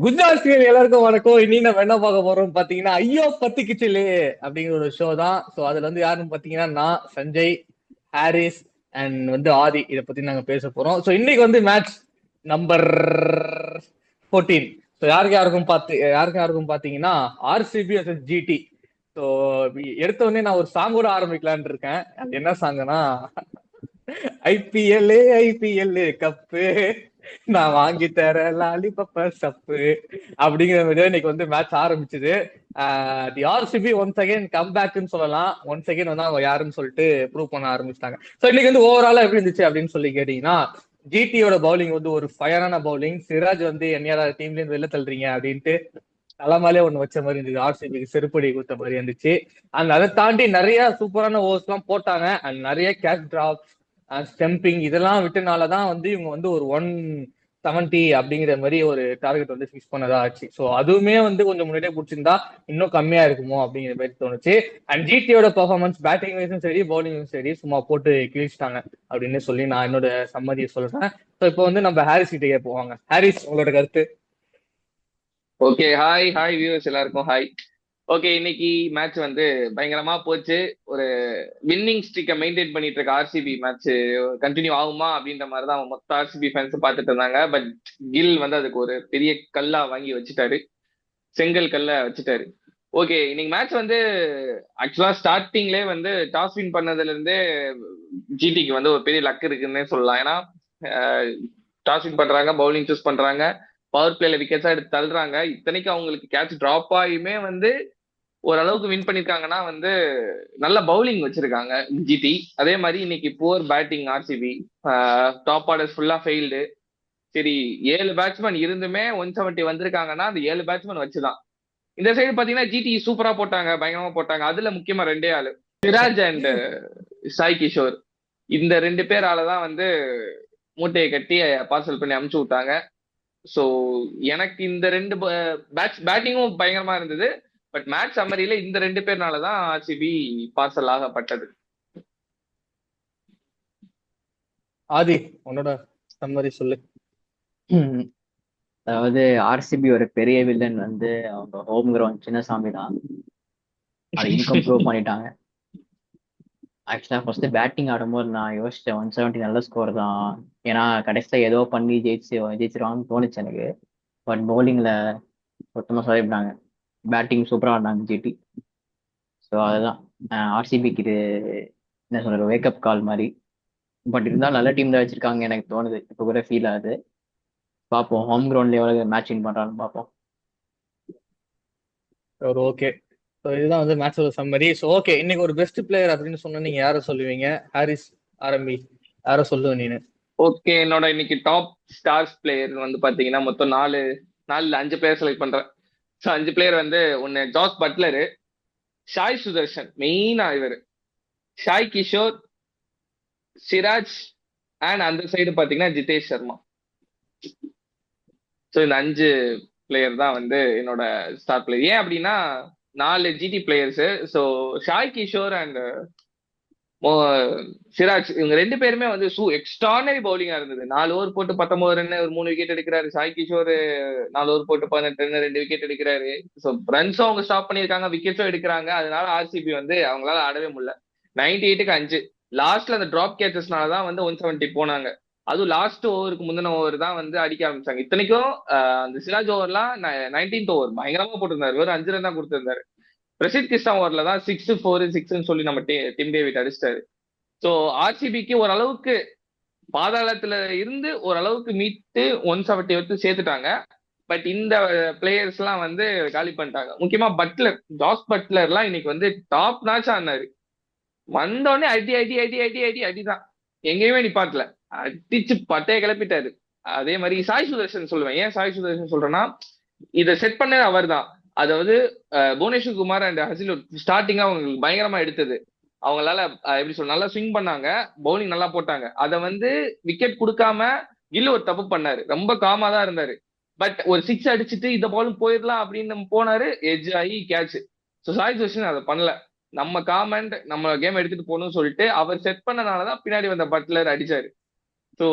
குஜராத்திகள் எல்லாருக்கும் வணக்கம். இன்னைக்கு நம்ம என்ன பார்க்க போறோம் பாத்தீங்கன்னா, ஐயோ பத்திக்கிச்சுலே அப்படிங்கிற ஒரு ஷோ தான். ஸோ அதுல வந்து யாருன்னு பாத்தீங்கன்னா, நான் சஞ்சய், ஹாரிஸ் அண்ட் வந்து ஆதி இதை பத்தி நாங்க பேச போறோம். ஸோ இன்னைக்கு வந்து மேட்ச் நம்பர் 14. ஸோ யாருக்கும் பாத்தீங்கன்னா ஆர்சிபி vs ஜிடி. ஸோ எடுத்த உடனே நான் ஒரு சாங்கோட ஆரம்பிக்கலான்னு இருக்கேன். அது என்ன சாங்குனா, ஐபிஎல் ஐபிஎல் கப்பு நான் வாங்கி தர லாலிபப்ப சப்பு அப்படிங்கிற மாதிரி இன்னைக்கு வந்து மேட்ச் ஆரம்பிச்சது. தி ஆர்சிபி ஒன்ஸ் அகைன் கம் பேக்னு சொல்லலாம். ஒன்ஸ் அகைன் வந்து அவங்க யாருன்னு சொல்லிட்டு ப்ரூவ் பண்ண ஆரம்பிச்சிட்டாங்க. ஸோ இன்னைக்கு வந்து ஓவராலா எப்படி இருந்துச்சு அப்படின்னு சொல்லி கேட்டீங்கன்னா, ஜிடியோட பவுலிங் வந்து ஒரு ஃபயரான பவுலிங். சிராஜ் வந்து என்னையாரா டீம்ல இருந்து வெளில தள்ளுறீங்க அப்படின்ட்டு தலைமாலே ஒண்ணு வச்ச மாதிரி இருந்தது. ஆர்சிபிக்கு செருப்படி கொடுத்த மாதிரி இருந்துச்சு. அண்ட் அதை தாண்டி நிறைய சூப்பரான ஓவர்ஸ் எல்லாம் போட்டாங்க. அண்ட் நிறைய கேட்ச் டிராப், ஸ்டெம்பிங் இதெல்லாம் விட்டனாலதான் வந்து இவங்க வந்து ஒரு 170 அப்படிங்கிற மாதிரி ஒரு டார்கெட் வந்து ஃபிக்ஸ் பண்ணதா ஆச்சு. ஸோ அதுவுமே வந்து கொஞ்சம் முன்னாடியே பிடிச்சிருந்தா இன்னும் கம்மியா இருக்குமோ அப்படிங்கிற மாதிரி தோணுச்சு. அண்ட் ஜிடியோட பெர்ஃபார்மன்ஸ் பேட்டிங் வைஸும் சரி பவுலிங்கும் சரி சும்மா போட்டு கிழிச்சிட்டாங்க அப்படின்னு சொல்லி நான் என்னோட சம்மதியை சொல்றேன். ஸோ இப்போ வந்து நம்ம ஹாரிஸ் கிட்டே போவாங்க. ஹாரிஸ், உங்களோட கருத்து? ஓகே, ஹாய் ஹாய் வியூவர்ஸ் எல்லாருக்கும் ஹாய். ஓகே, இன்னைக்கு மேட்ச் வந்து பயங்கரமா போச்சு. ஒரு வின்னிங் ஸ்ட்ரீக்கை மெயின்டைன் பண்ணிட்டு இருக்க ஆர்சிபி மேட்ச் கண்டினியூ ஆகுமா அப்படின்ற மாதிரி தான் மொத்த ஆர்சிபி ஃபேன்ஸ் பார்த்துட்டு இருந்தாங்க. பட் கில் வந்து அதுக்கு ஒரு பெரிய கல்லா வாங்கி வச்சுட்டாரு, செங்கல் கல்ல வச்சுட்டாரு. ஓகே, இன்னைக்கு மேட்ச் வந்து ஆக்சுவலா ஸ்டார்டிங்லேயே வந்து டாஸ் வின் பண்ணதுல இருந்தே ஜிடிக்கு வந்து ஒரு பெரிய லக் இருக்குன்னே சொல்லலாம். ஏன்னா டாஸ் வின் பண்றாங்க, பவுலிங் சூஸ் பண்றாங்க, பவர் பிளேல விக்கெட்ஸா எடுத்து தள்ளுறாங்க. இத்தனைக்கு அவங்களுக்கு கேட்ச் டிராப் ஆகியுமே வந்து ஓரளவுக்கு வின் பண்ணிருக்காங்கன்னா வந்து நல்ல பவுலிங் வச்சிருக்காங்க ஜிடி. அதே மாதிரி இன்னைக்கு poor batting RCB, top orders ஃபுல்லா ஃபெயில்டு. சரி, 7 பேட்ஸ்மேன் இருந்துமே 170 வந்திருக்காங்கன்னா அந்த 7 பேட்ஸ்மேன் வச்சுதான். இந்த சைடு பாத்தீங்கன்னா ஜிடி சூப்பரா போட்டாங்க, பயங்கரமா போட்டாங்க. அதுல முக்கியமா ரெண்டே ஆளு, சிராஜ் அண்ட் சாய் கிஷோர். இந்த 2 பேரால தான் வந்து மூட்டையை கட்டி பார்சல் பண்ணி அமுச்சு விட்டாங்க. ஸோ எனக்கு இந்த 2 பேட்டிங்கும் பயங்கரமா இருந்தது. பட் மேட்ச் சம்மரியில இந்த 2 பேர்னால தான் ஆர்சிபி பார்சல் ஆகப்பட்டது. ஆதி, உன்னோட சம்மரி சொல்லு. அதாவது ஆர்சிபி ஒரு பெரிய வில்லன் வந்து அவங்க ஹோம் கிரவுண்ட் சின்னசாமி தான். அதை இன்கம் ப்ரூவ் பண்ணிட்டாங்க. ஆக்சுவலா ஃபர்ஸ்ட் பேட்டிங் ஆடும்போது நான் யோசிச்சேன் 170 நல்ல ஸ்கோர் தான், ஏன்னா கடைசியில ஏதோ பண்ணி ஜெயிச்சிருவாங்கன்னு தோணுச்சு எனக்கு. பட் பவுலிங்ல சுத்தமா சொல்லிவிட்டாங்க. பேட்டிங் சூப்பரா ஆடினாங்க ஜிடி. ஸோ அதுதான் ஆர்சிபிக்கு இது என்ன சொல்ற வேக்கப் கால் மாதிரி. பட் இருந்தாலும் நல்ல டீம் தான் வச்சிருக்காங்க எனக்கு தோணுது, இப்போ கூட ஃபீல் ஆகுது. பார்ப்போம் ஹோம் கிரவுண்ட்ல எவ்வளவு மேட்ச் வின் பண்றான்னு பார்ப்போம். ஒரு ஓகே. ஸோ இதுதான் வந்து மேட்சோட சம்மரி. ஸோ ஓகே, இன்னைக்கு ஒரு பெஸ்ட் பிளேயர் அப்படின்னு சொன்னா நீங்க யாரை சொல்லுவீங்க? ஹாரிஸ் ஆரம்பி, யாரை சொல்லுவ நீனு? ஓகே, என்னோட இன்னைக்கு டாப் ஸ்டார்ஸ் பிளேயர் வந்து பாத்தீங்கன்னா மொத்தம் 5 பிளேயர் செலக்ட் பண்றேன். ஸோ 5 பிளேயர் வந்து ஒன்னு ஜாஸ் பட்லரு, ஷாய் சுதர்ஷன் மெயினா இவர், ஷாய் கிஷோர், சிராஜ் அண்ட் அந்த சைடு பாத்தீங்கன்னா ஜிதேஷ் சர்மா. ஸோ இந்த 5 பிளேயர் தான் வந்து என்னோட ஸ்டார் பிளேயர். ஏன் அப்படின்னா 4 GT players. So Sai Kishore and Siraj இவங்க 2 பேருமே வந்து எக்ஸ்ட்ரானரி பவுலிங்கா இருந்தது. 4 ஓவர் போட்டு 19 ரன், ஒரு 3 விக்கெட் எடுக்கிறாரு. சாய் கிஷோர் 4 ஓவர் போட்டு 18 ரன், 2 விக்கெட் எடுக்கிறாரு. ஸோ ரன்ஸும் அவங்க ஸ்டாப் பண்ணியிருக்காங்க, விக்கெட்ஸும் எடுக்கிறாங்க. அதனால ஆர்சிபி வந்து அவங்களால ஆடவே முடியல. 98க்கு 5 லாஸ்ட்ல அந்த டிராப் கேச்சஸ்னால தான் வந்து 170 போனாங்க. அதுவும் லாஸ்ட் ஓவருக்கு முந்தின ஓவர் தான் வந்து அடிக்க ஆரம்பிச்சாங்க. இத்தனைக்கும் அந்த சிராஜ் ஓவர்லாம் 19th ஓவர் பயங்கரமா போட்டிருந்தாரு, வெறும் 5 ரன் தான் கொடுத்திருந்தாரு. பிரசித் கிருஷ்ணா ஓவர்ல தான் 6, 4, 6ன்னு சொல்லி நம்ம டிம் டேவிட் அடிச்சிட்டாரு. ஸோ ஆர்சிபிக்கு ஓரளவுக்கு பாதாளத்துல இருந்து ஓரளவுக்கு மீட்டு 170 எடுத்து சேர்த்துட்டாங்க. பட் இந்த பிளேயர்ஸ் எல்லாம் வந்து காலி பண்ணிட்டாங்க. முக்கியமா பட்லர், ஜாஸ் பட்லர்லாம் இன்னைக்கு வந்து டாப் நாச் ஆனாரு. வந்தோடனே அடி அடி அடி அடி அடி அடிதான், எங்கேயுமே நிப்பாட்டல, அடிச்சு பட்டையை கிளப்பிட்டாரு. அதே மாதிரி சாய் சுதர்ஷன் சொல்லுவேன். ஏன் சாய் சுதர்ஷன் சொல்றேன்னா, இதை செட் பண்ணது அவர் தான். அதாவது புவனேஸ்வர் குமார் அண்ட் ஹசில் ஸ்டார்டிங்கா அவங்களுக்கு பயங்கரமா எடுத்தது. அவங்களால எப்படி சொல்ல நல்லா ஸ்விங் பண்ணாங்க, பவுலிங் நல்லா போட்டாங்க. அதை வந்து விக்கெட் கொடுக்காம கில் ஒரு தப்பு பண்ணாரு, ரொம்ப காமா தான் இருந்தாரு. பட் ஒரு 6 அடிச்சுட்டு இந்த பாலும் போயிடலாம் அப்படின்னு போனாரு, எட்ஜ் ஆகி கேட்ச். ஸோ சாய் சுதர்ஷன் அதை பண்ணல. நம்ம கேம் எடுத்துட்டு போகணும்னு சொல்லிட்டு அவர் செட் பண்ணனாலதான் பின்னாடி வந்த பட்லர் அடிச்சாரு. ஸோ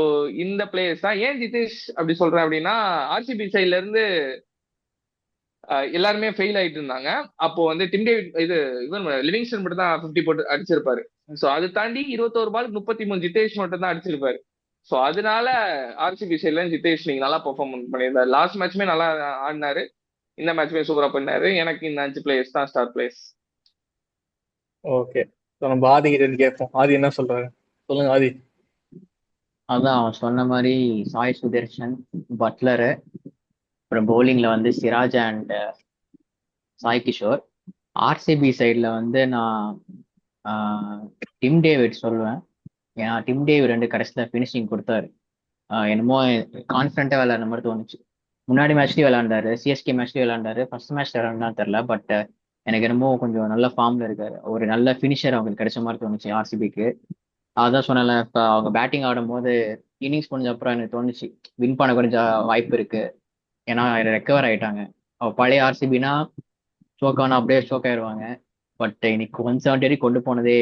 இந்த பிளேயர்ஸ் தான். ஏன் ஜிதேஷ் அப்படி சொல்றேன் அப்படின்னா, ஆர்சிபி சைட்ல இருந்து எல்லாருமே ஃபெயில் ஆயிட்டு இருந்தாங்க. அப்போ வந்து டிம் டேவிட் இவன் லிவிங்ஸ்டன் மட்டும் தான் 50 போட்டு அடிச்சிருப்பாரு. ஸோ அது தாண்டி 21 பால் 33 ஜிதேஷ் மட்டும் தான் அடிச்சிருப்பாரு. ஸோ அதனால ஆர்சிபி சைட்ல ஜிதேஷ் நீங்க நல்லா பெர்ஃபார்ம் பண்ணியிருந்தாரு. லாஸ்ட் மேட்ச்மே நல்லா ஆடினாரு, இந்த மேட்ச்மே சூப்பரா பண்ணாரு. எனக்கு இந்த 5 பிளேயர்ஸ் தான் ஸ்டார் பிளேயர்ஸ். ஓகே, நம்ம ஆதி கிட்ட இருந்து கேட்போம். ஆதி என்ன சொல்றாரு, சொல்லுங்க ஆதி. அதான் அவன் சொன்ன மாதிரி சாய் சுதர்ஷன், பட்லரு, அப்புறம் பவுலிங்ல வந்து சிராஜ் அண்ட் சாய் கிஷோர். ஆர்சிபி சைடில் வந்து நான் டிம் டேவிட் சொல்லுவேன். ஏன்னா டிம் டேவிட் ரெண்டு கடைசியில் ஃபினிஷிங் கொடுத்தாரு. என்னமோ கான்ஃபிடண்ட்டாக விளையாடுற மாதிரி தோணுச்சு. முன்னாடி மேட்ச்லேயும் விளையாண்டாரு, சிஎஸ்கே மேட்ச்லேயும் விளையாண்டாரு, ஃபர்ஸ்ட் மேட்ச் விளையாண்டான்னு தெரில. பட் எனக்கு என்னமோ கொஞ்சம் நல்ல ஃபார்ம்ல இருக்காரு. ஒரு நல்ல ஃபினிஷர் அவங்களுக்கு கிடைச்ச மாதிரி தோணுச்சு ஆர்சிபிக்கு. அதான் சொன்னல, இப்போ அவங்க பேட்டிங் ஆடும்போது இன்னிங்ஸ் முடிஞ்ச அப்புறம் எனக்கு தோணுச்சு வின் பண்ண கொஞ்சம் வாய்ப்பு இருக்கு. ஏன்னா ரெக்கவர் ஆயிட்டாங்க. பழைய ஆர்சிபினா ஸ்ட்ரோக் ஆனால் அப்படியே ஸ்ட்ரோக் ஆயிடுவாங்க. பட் இன்னைக்கு 170 கொண்டு போனதே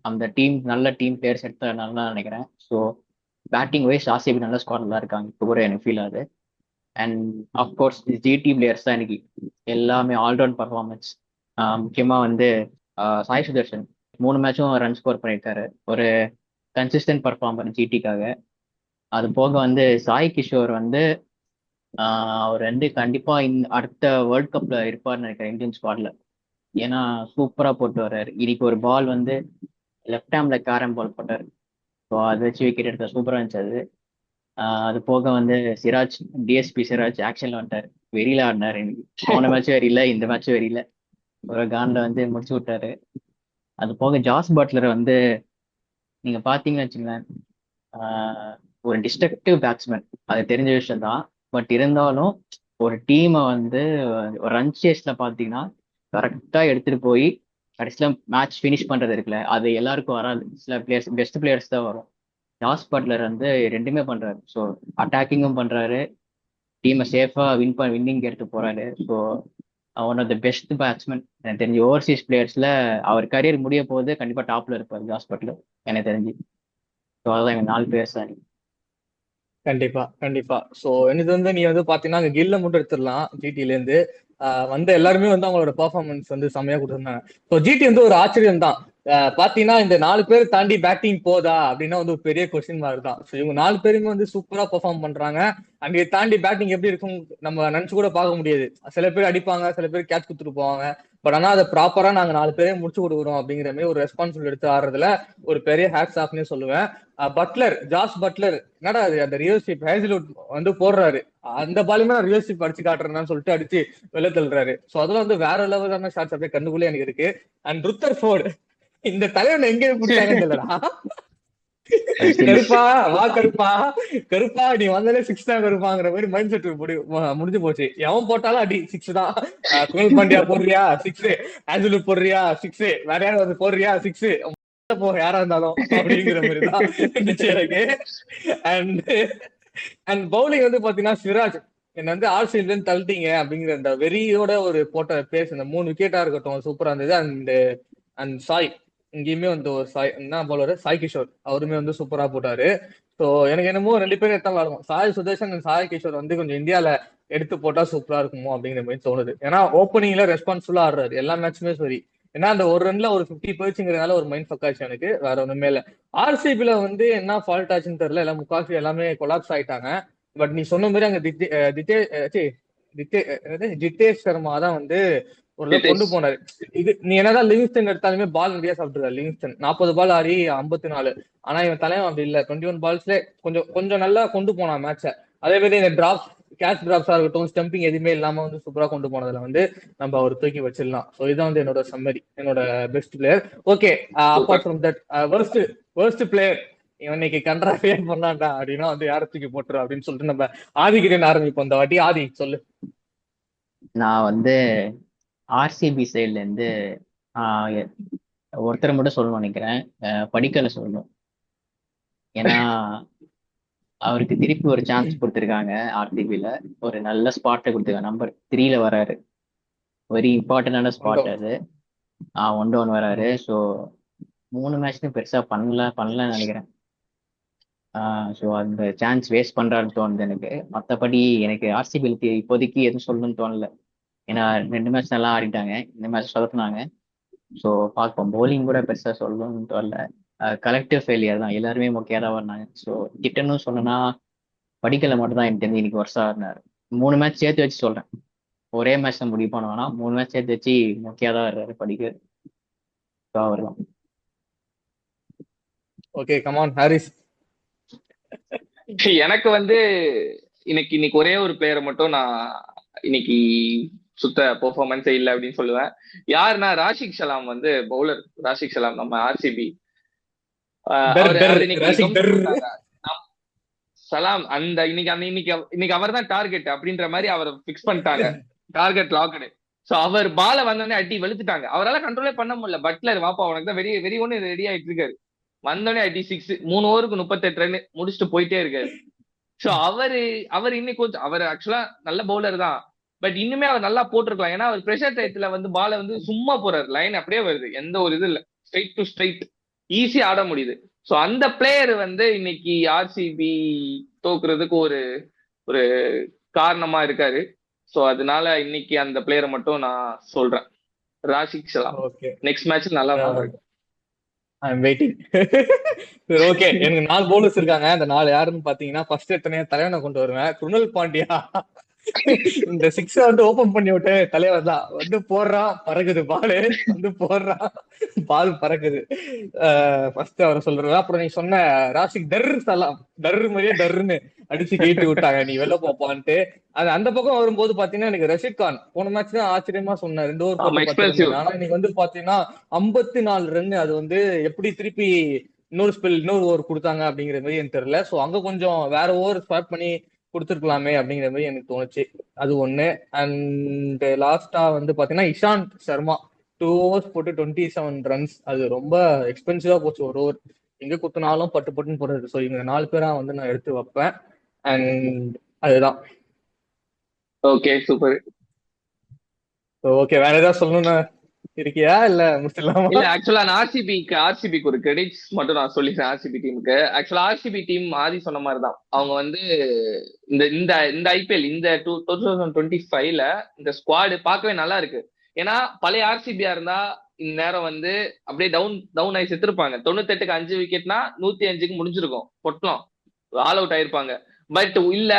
அந்த டீம், நல்ல டீம் பிளேயர்ஸ் எடுத்ததுனால தான் நினைக்கிறேன். ஸோ பேட்டிங் வைஸ் ஆர்சிபி நல்ல ஸ்குவாட்ல தான் இருக்காங்க இப்போ கூட எனக்கு ஃபீல் ஆகுது. அண்ட் அஃப்கோர்ஸ் ஜிடி பிளேயர்ஸ் தான் இன்னைக்கு எல்லாமே ஆல்ரவுண்ட் பர்ஃபார்மன்ஸ். முக்கியமாக வந்து சாய் சுதர்ஷன் 3 மேட்சும் ரன் ஸ்கோர் பண்ணியிருக்காரு. ஒரு கன்சிஸ்டன்ட் பர்ஃபார்மர் ஜிடிக்காக. அது போக வந்து சாய் கிஷோர் வந்து அவர் வந்து கண்டிப்பா அடுத்த வேர்ல்ட் கப்ல இருப்பார்னு நினைக்கிறேன் இந்தியன் ஸ்குவாட்ல. ஏன்னா சூப்பரா போட்டு வர்றாரு. இன்னைக்கு ஒரு பால் வந்து லெஃப்ட் ஹேம்ல கேரம் பால் போட்டார். ஸோ அதை வச்சு விக்கெட் எடுத்த சூப்பரா இருந்துச்சு அது. அது போக வந்து சிராஜ், டிஎஸ்பி சிராஜ் ஆக்ஷன்ல வந்துட்டார். வெறியில ஆடினார். இன்னைக்கு போன மேட்ச் வெறியில, இந்த மேட்ச் வெறியில ஒரு கான்ல வந்து முடிச்சு விட்டாரு. அது போக ஜாஸ் பட்லர் வந்து நீங்க பாத்தீங்கன்னு வச்சுங்களேன், ஒரு டிஸ்ட்ரக்டிவ் பேட்ஸ்மேன், அது தெரிஞ்ச விஷயம் தான். பட் இருந்தாலும் ஒரு டீமை வந்து ரன் சேஸ்ல பாத்தீங்கன்னா கரெக்டா எடுத்துட்டு போய் கடைசியில மேட்ச் ஃபினிஷ் பண்றது இருக்குல்ல, அது எல்லாருக்கும் வராது. சில பிளேயர்ஸ், பெஸ்ட் பிளேயர்ஸ் தான் வரும். ஜாஸ் பட்லர் வந்து ரெண்டுமே பண்றாரு. ஸோ அட்டாக்கிங்கும் பண்றாரு, டீமை சேஃபா வின்னிங் எடுத்து போறாரு. So one of the best batsman எனக்கு தெரிஞ்சு. ஓவர்சீஸ் பிளேயர்ஸ்ல அவர் கரியர் முடிய போது கண்டிப்பா டாப்ல இருப்பார் ஜாஸ் பட்லர் எனக்கு தெரிஞ்சு. ஸோ அதான் எங்க 4 பிளேயர்ஸ் தான். கண்டிப்பா கண்டிப்பா. சோ எனக்கு வந்து நீ வந்து பாத்தீங்கன்னா அங்க கில்ல மட்டும் எடுத்துடலாம். ஜிடில இருந்து வந்த எல்லாருமே வந்து அவங்களோட பெர்ஃபார்மன்ஸ் வந்து செம்மையா கொடுத்துருந்தாங்க. ஸோ ஜிடி வந்து ஒரு ஆச்சரியம் தான். பாத்தீங்கன்னா இந்த 4 பேர் தாண்டி பேட்டிங் போதா அப்படின்னா வந்து ஒரு பெரிய கொஸ்டின் மார்க் தான். ஸோ இவங்க 4 பேருமே வந்து சூப்பரா பெர்ஃபார்ம் பண்றாங்க. அங்கே தாண்டி பேட்டிங் எப்படி இருக்கும் நம்ம நினைச்சு கூட பார்க்க முடியாது. சில பேர் அடிப்பாங்க, சில பேர் கேட்ச் குடுத்துட்டு போவாங்க. பட் ஆனா அதை ப்ராப்பரா நாங்க 4 பேரே முடிச்சு கொடுக்குறோம் அப்படிங்கிற மாதிரி ஒரு ரெஸ்பான்சிபிள் எடுத்து ஆடுறதுல ஒரு பெரிய ஹேட்ஸ் ஆஃப்னே சொல்லுவேன். பட்லர், ஜாஸ் பட்லர் என்னடா அது அந்த ரியோஷிப் ஹேசிலுட் வந்து போடுறாரு, அந்த பாலுமே நான் ரியோஷிப் அடிச்சு காட்டுறேன்னு சொல்லிட்டு அடிச்சு வெளில தள்ளுறாரு. சோ அதெல்லாம் வந்து வேற லெவலான ஷாட்ஸ் அப்படியே கண்ணுக்குள்ளே எனக்கு இருக்கு. அண்ட் ருத்தர் ஃபோர்டு, இந்த தலைவன் எங்க பிடிச்சாங்கன்னு தெரியலடா. கருப்பா வா, கருப்பா கருப்பா நீ வந்தாலே 6 தான் கருப்பாங்கிற மாதிரி மைண்ட் செட் முடிஞ்சு போச்சு. எவன் போட்டாலும் அடி 6 தான். குணல் பாண்டியா போடுறியா 6, ஆஞ்சலு போடுறியா 6, வேற யாரும் வந்து போடுறியா 6, போ யாரா இருந்தாலும் அப்படிங்கிற மாதிரி தான் இருந்துச்சு எனக்கு. அண்ட் பவுலிங் வந்து பாத்தீங்கன்னா சிராஜ் என்ன வந்து ஆர்சிபில இருந்து தள்ளிட்டீங்க அப்படிங்கிற அந்த வெறியோட ஒரு போட்ட பேஸ், இந்த 3 விக்கெட்டா இருக்கட்டும் சூப்பரா இருந்தது. அண்ட் சாய், இங்கேயுமே வந்து ஒரு சாய் என்ன போலரு சாய் கிஷோர் அவருமே வந்து சூப்பரா போட்டாரு. ஸோ எனக்கு என்னமோ 2 பேரும் எடுத்தா விளாடுவோம். சாய் சுதர்ஷன் அண்ட் சாய் கிஷோர் வந்து கொஞ்சம் இந்தியால எடுத்து போட்டா சூப்பரா இருக்குமோ அப்படிங்கிற மாதிரி தோணுது. ஏன்னா ஓப்பனிங்ல ரெஸ்பான்சிபிளா ஆடுறாரு எல்லா மேட்சுமே சரி. ஏன்னா அந்த ஒரு ரன்ல ஒரு 50 போயிடுச்சுங்கிறதுனால ஒரு மைண்ட் ஃபக் ஆச்சு எனக்கு, வேற ஒண்ணுமே இல்ல. ஆர்சிபில வந்து என்ன ஃபால்ட் ஆச்சுன்னு தெரியல, எல்லாம் முக்காசி எல்லாமே கொலாப்ஸ் ஆயிட்டாங்க. பட் நீ சொன்ன மாதிரி அங்க ஜிதேஷ் சர்மா தான் வந்து ஒரு கொண்டு ஜிதேஷ் போனாரு. இது நீ என்னதான் லிவிங்ஸ்டன் எடுத்தாலுமே பால் நிறைய சாப்பிட்டுருக்காரு லிவிங்ஸ்டன். 40 பால் ஆடி 54. ஆனா இவன் தலைவன் அப்படி இல்ல, 21 பால்ஸ்ல கொஞ்சம் கொஞ்சம் நல்லா கொண்டு போனான் மேட்ச. அதே மாதிரி இந்த டிராப், கேட்ச் டிராப்ஸா இருக்கட்டும், ஸ்டம்பிங் எதுவுமே இல்லாம வந்து சூப்பரா கொண்டு போனதுல வந்து நம்ம அவர் தூக்கி வச்சிடலாம். ஸோ இதான் வந்து என்னோட சம்மரி, என்னோட best player. Okay, apart super. From that worst player இவன் இன்னைக்கு கண்ட்ராஃபியா பண்ணான்டா அப்படின்னா வந்து யாரை தூக்கி போட்டுரு அப்படின்னு சொல்லிட்டு நம்ம ஆதிகிரன் ஆரம்பிப்போம் இந்த வாட்டி. ஆதி சொல்லு. நான் வந்து ஆர்சிபி சைட்ல இருந்து ஒருத்தரை மட்டும் சொல்லணும்னு நினைக்கிறேன். படிக்கல சொல்லணும். ஏன்னா அவருக்கு திருப்பி ஒரு சான்ஸ் கொடுத்துருக்காங்க ஆர்சிபில. ஒரு நல்ல ஸ்பாட்டை கொடுத்துருக்காங்க. நம்பர் 3ல வராரு. வெரி இம்பார்ட்டன்டான ஸ்பாட் அது. 1 வராரு. ஸோ 3 மேட்ச்லையும் பெருசா பண்ணலன்னு நினைக்கிறேன். ஸோ அந்த சான்ஸ் வேஸ்ட் பண்றாருன்னு தோணுது எனக்கு. மற்றபடி எனக்கு ஆர்சிபிக்கு இப்போதைக்கு எதுவும் சொல்லணும்னு தோணல. ஏன்னா 2 மேட்ச் நல்லா ஆடிட்டாங்க, இந்த மேட்ச் சொதப்புனாங்க. ஸோ பார்ப்போம். பவுலிங் கூட பெருசாக சொல்லணும்னு தோணல. கலெக்டிவ் ஃபெயிலியர் தான், எல்லாருமே மொக்கையாக தான் வந்தாங்க. ஸோ திட்டணும் சொன்னா படிக்கல மட்டும் தான் எனக்கு தெரிஞ்சு இன்னைக்கு வருஷம் ஆடினாரு. 3 மேட்ச் சேர்த்து வச்சு சொல்றேன், ஒரே மேட்ச் தான் முடிவு பண்ணுவானா, 3 மேட்ச் சேர்த்து வச்சு மொக்கையாக தான் வர்றாரு படிக்க. ஸோ அவர் தான். Okay come on Harris. எனக்கு வந்து இன்னைக்கு ஒரே ஒரு பிளேயரை மட்டும் நான் இன்னைக்கு சுத்த பெர்ஃபார்மன்ஸே இல்லை அப்படின்னு சொல்லுவேன். யாருன்னா ராஷிக் சலாம் வந்து பவுலர். ராஷிக் சலாம் நம்ம ஆர்சிபி சலாம் அந்த இன்னைக்கு அவர் தான் டார்கெட் அப்படின்ற மாதிரி அவரை பிக்ஸ் பண்ணிட்டாங்க. Target logged. சோ அவர் பால வந்தோடனே அடி வெளுத்துட்டாங்க. அவரால் கண்ட்ரோலே பண்ண முடியல. பட்லர் வாப்பா உனக்கு தான் வெறி ஒண்ணு ரெடி ஆயிட்டு இருக்காரு. வந்தோடனே அடி 6, 3 ஓவருக்கு 38 ரன் முடிச்சுட்டு போயிட்டே இருக்காரு. சோ அவர் இன்னைக்கு கொஞ்சம் அவர் ஆக்சுவலா நல்ல பவுலர் தான். பட் இன்னுமே அவர் நல்லா போட்டிருக்கலாம். ஏன்னா அவர் பிரஷர் டயத்துல வந்து பால வந்து சும்மா போறாரு. லைன் அப்படியே வருது, எந்த ஒரு இது இல்ல, ஸ்ட்ரைட் டு ஸ்ட்ரைட் ஈஸியா ஆட முடியுது. சோ அந்த பிளேயர் வந்து இன்னைக்கு ஆர்சிபி தோக்குறதுக்கு ஒரு ஒரு காரணமா இருக்காரு. சோ அதனால இன்னைக்கு அந்த பிளேயரை மட்டும் நான் சொல்றேன், ராஷிக் சலாம். நெக்ஸ்ட் மேட்ச் நல்லா இருக்கு. I'm waiting. ஓகே, எனக்கு 4 பவுலர்ஸ் இருக்காங்க. அந்த 4 யாருன்னு பாத்தீங்கன்னா, ஃபர்ஸ்ட் எத்தனையா தலைவனை கொண்டு வருவேன், குருணல் பாண்டியா. இந்த 6 வந்து ஓபன் பண்ணி விட்டு தலைவர் தான் வந்து போடுறான், பறக்குது பாலு, வந்து போடுறான், பால் பறக்குது. ஃபர்ஸ்ட் அவரை சொல்றேன். அப்புறம் நீ சொன்ன ராஷிக் டர் மாதிரியே டர்ன்னு அடிச்சு கேட்டு விட்டாங்க, நீ வெளில போப்பான்ட்டு. அது அந்த பக்கம் வரும்போது பாத்தீங்கன்னா எனக்கு ரஷீத் கான் போன மேட்ச் தான் ஆச்சரியமா சொன்னேன், 2 ஓவர் போட்டு. ஆனா இன்னைக்கு வந்து பாத்தீங்கன்னா 54 ரன். அது வந்து எப்படி திருப்பி இன்னொரு ஓவர் கொடுத்தாங்க அப்படிங்கிற மாதிரி எனக்கு தெரியல. சோ அங்க கொஞ்சம் வேற ஓவர் ஸ்வாப் பண்ணி கொடுத்துருக்கலாமே அப்படிங்கிற மாதிரி எனக்கு தோணுச்சு. அது ஒண்ணு. அண்ட் லாஸ்டா வந்து பாத்தீங்கன்னா இஷாந்த் சர்மா 2 ஓவர்ஸ் போட்டு 27 ரன்ஸ். அது ரொம்ப எக்ஸ்பென்சிவா போச்சு. ஒரு ஓவர் எங்க குத்துனாலும் பட்டுன்னு போடுறது. ஸோ இவங்க 4 பேரா வந்து நான் எடுத்து வைப்பேன். அண்ட் அதுதான். Okay super. ஓகே, வேற ஏதாவது சொல்லணும்னு இருக்கியா இல்ல முடிச்சிடலாமா? இல்ல ஆக்சுவலா நான் ஆர்சிபிக்கு ஒரு கிரெடிட்ஸ் மட்டும் நான் சொல்லிக்கிறேன். ஆர்சிபி டீமுக்கு ஆக்சுவலா ஆர்சிபி டீம் ஆதி சொன்ன மாதிரி தான். அவங்க வந்து இந்த ஐபிஎல் இந்த 2025ல இந்த ஸ்குவாடு பார்க்கவே நல்லா இருக்கு. ஏன்னா பழைய ஆர்சிபியா இருந்தா இந்நேரம் வந்து அப்படியே டவுன் ஆகி செத்துருப்பாங்க. 98க்கு 5 விக்கெட்னா 105க்கு முடிஞ்சிருக்கும், பொட்டலாம் ஆல் அவுட் ஆயிருப்பாங்க. பட் இல்ல,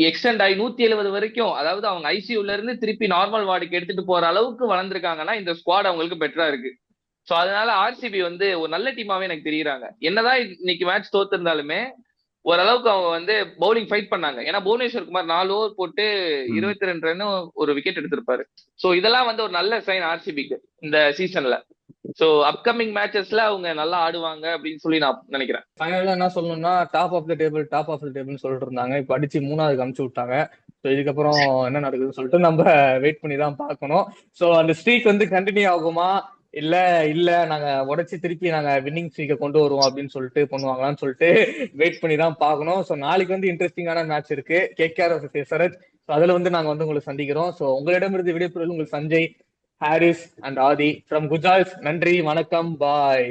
எக்ஸ்டெண்ட் ஆகி 170 வரைக்கும், அதாவது அவங்க ஐசியூல இருந்து திருப்பி நார்மல் வார்டுக்கு எடுத்துட்டு போற அளவுக்கு வளர்ந்துருக்காங்கன்னா இந்த ஸ்குவாட் அவங்களுக்கு பெட்டரா இருக்கு. சோ அதனால ஆர்சிபி வந்து ஒரு நல்ல டீமாவே எனக்கு தெரியுறாங்க. என்னதான் இன்னைக்கு மேட்ச் தோத்திருந்தாலுமே ஓரளவுக்கு அவங்க வந்து பவுலிங் ஃபைட் பண்ணாங்க. ஏன்னா புவனேஸ்வர் குமார் 4 ஓவர் போட்டு 22 ரன் ஒரு விக்கெட் எடுத்திருப்பாரு. சோ இதெல்லாம் வந்து ஒரு நல்ல சைன் ஆர்சிபிக்கு இந்த சீசன்ல. சோ அப்கமிங் மேட்சஸ்ல அவங்க நல்லா ஆடுவாங்க அப்படின்னு சொல்லி நான் நினைக்கிறேன். ஃபைனலா என்ன சொல்லணும்னா டாப் ஆஃப் த டேபிள் சொல்லிட்டு இருந்தாங்க. இப்ப அடிச்சு 3வது அமுச்சு விட்டாங்க. ஸோ இதுக்கப்புறம் என்ன நடக்குதுன்னு சொல்லிட்டு நம்ம வெயிட் பண்ணி தான் பார்க்கணும். ஸோ அந்த ஸ்ட்ரீக் வந்து கண்டினியூ ஆகுமா இல்ல நாங்க உடைச்சு திருப்பி நாங்க வின்னிங் ஸ்ட்ரீக்கை கொண்டு வருவோம் அப்படின்னு சொல்லிட்டு பண்ணுவாங்களான்னு சொல்லிட்டு வெயிட் பண்ணி தான் பார்க்கணும். ஸோ நாளைக்கு வந்து இன்ட்ரெஸ்டிங்கான மேட்ச் இருக்கு, கேகேஆர் vs SRH. ஸோ அதுல வந்து நாங்க வந்து உங்களுக்கு சந்திக்கிறோம். ஸோ உங்களிடமிருந்து விடைபெறுவது உங்களுக்கு சஞ்சய், ஹாரிஸ் அண்ட் ஆதி ஃப்ரம் குஜால்ஸ். நன்றி, வணக்கம், பாய்.